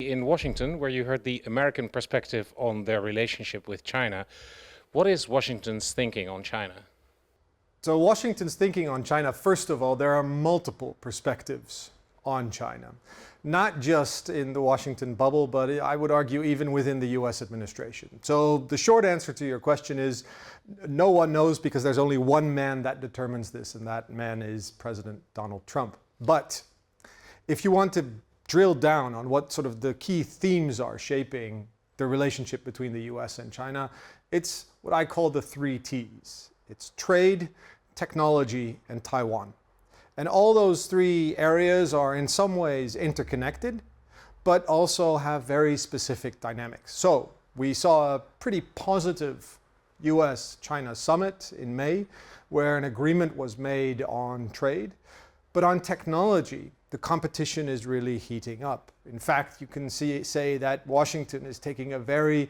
recently in Washington, where you heard the American perspective on their relationship with China. What is Washington's thinking on China? So Washington's thinking on China, first of all, there are multiple perspectives on China. Not just in the Washington bubble, but I would argue even within the US administration. So the short answer to your question is no one knows, because there's only one man that determines this, and that man is President Donald Trump. But if you want to drill down on what sort of the key themes are shaping the relationship between the US and China, it's what I call the 3 T's. It's trade, technology, and Taiwan. And all those 3 areas are in some ways interconnected, but also have very specific dynamics. So we saw a pretty positive US-China summit in May, where an agreement was made on trade. But on technology, the competition is really heating up. In fact, you can say that Washington is taking a very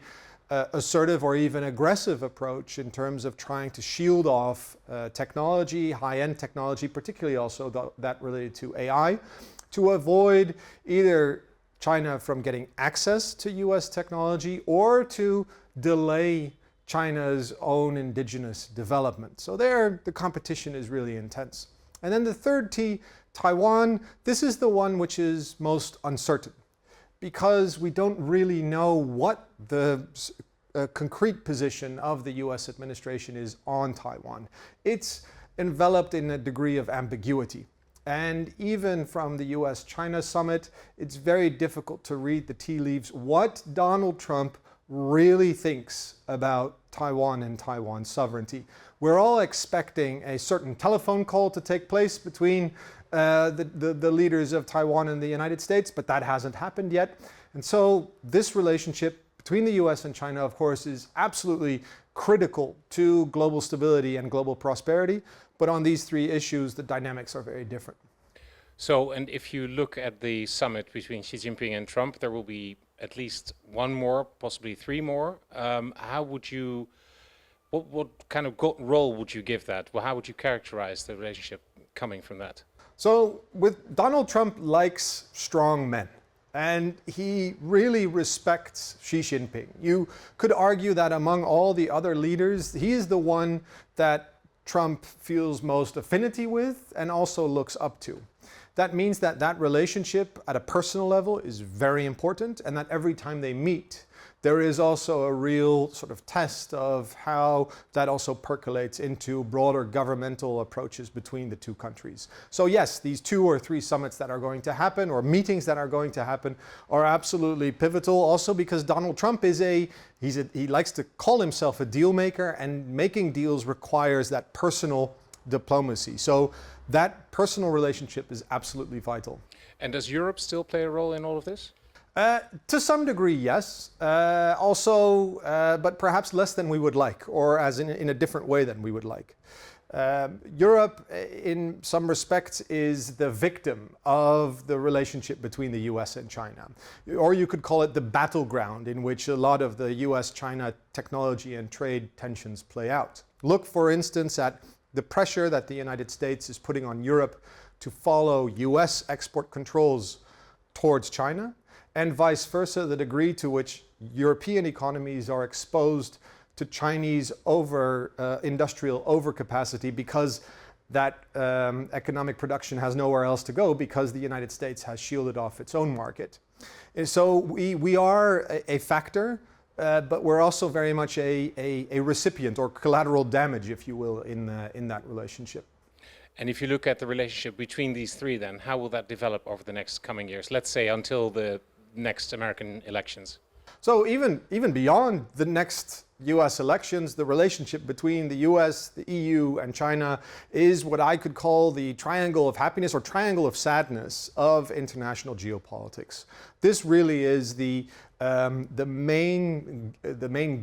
assertive or even aggressive approach in terms of trying to shield off technology, high-end technology, particularly also that related to AI, to avoid either China from getting access to US technology or to delay China's own indigenous development. So there, the competition is really intense. And then the 3rd T, Taiwan, this is the one which is most uncertain, because we don't really know what the concrete position of the US administration is on Taiwan. It's enveloped in a degree of ambiguity. And even from the US-China summit, it's very difficult to read the tea leaves what Donald Trump really thinks about Taiwan and Taiwan's sovereignty. We're all expecting a certain telephone call to take place between the leaders of Taiwan and the United States, but that hasn't happened yet. And so this relationship between the US and China, of course, is absolutely critical to global stability and global prosperity. But on these 3 issues, the dynamics are very different. So, and if you look at the summit between Xi Jinping and Trump, there will be at least 1 more, possibly 3 more. How would you, what kind of role would you give that? Well, how would you characterize the relationship coming from that? So Donald Trump likes strong men, and he really respects Xi Jinping. You could argue that among all the other leaders, he is the one that Trump feels most affinity with and also looks up to. That means that that relationship at a personal level is very important, and that every time they meet, there is also a real sort of test of how that also percolates into broader governmental approaches between the 2 countries. So yes, these 2 or 3 summits that are going to happen, or meetings that are going to happen, are absolutely pivotal, also because Donald Trump is he likes to call himself a deal maker, and making deals requires that personal diplomacy. So that personal relationship is absolutely vital. And does Europe still play a role in all of this? To some degree, yes. But perhaps less than we would like, or as in a different way than we would like. Europe, in some respects, is the victim of the relationship between the US and China. Or you could call it the battleground in which a lot of the US-China technology and trade tensions play out. Look, for instance, at the pressure that the United States is putting on Europe to follow US export controls towards China, and vice versa, the degree to which European economies are exposed to Chinese industrial overcapacity, because that economic production has nowhere else to go, because the United States has shielded off its own market. And so we are a factor, but we're also very much a recipient, or collateral damage, if you will, in that relationship. And if you look at the relationship between these 3, then how will that develop over the next coming years? Let's say until the next American elections. So even beyond the next US elections, the relationship between the US, the EU, and China is what I could call the triangle of happiness, or triangle of sadness, of international geopolitics. This really is the main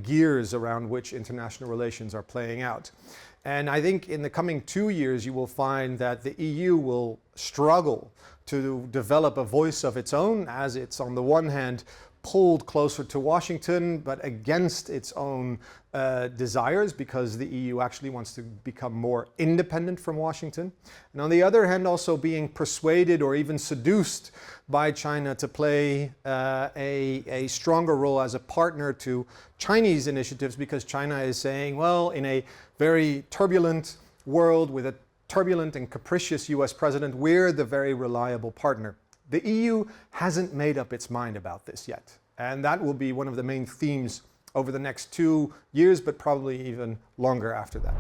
gears around which international relations are playing out. And I think in the coming 2 years, you will find that the EU will struggle to develop a voice of its own, as it's on the one hand pulled closer to Washington, but against its own desires, because the EU actually wants to become more independent from Washington. And on the other hand, also being persuaded or even seduced by China to play a stronger role as a partner to Chinese initiatives, because China is saying, well, in a very turbulent world with a turbulent and capricious US president, we're the very reliable partner. The EU hasn't made up its mind about this yet. And that will be one of the main themes over the next 2 years, but probably even longer after that.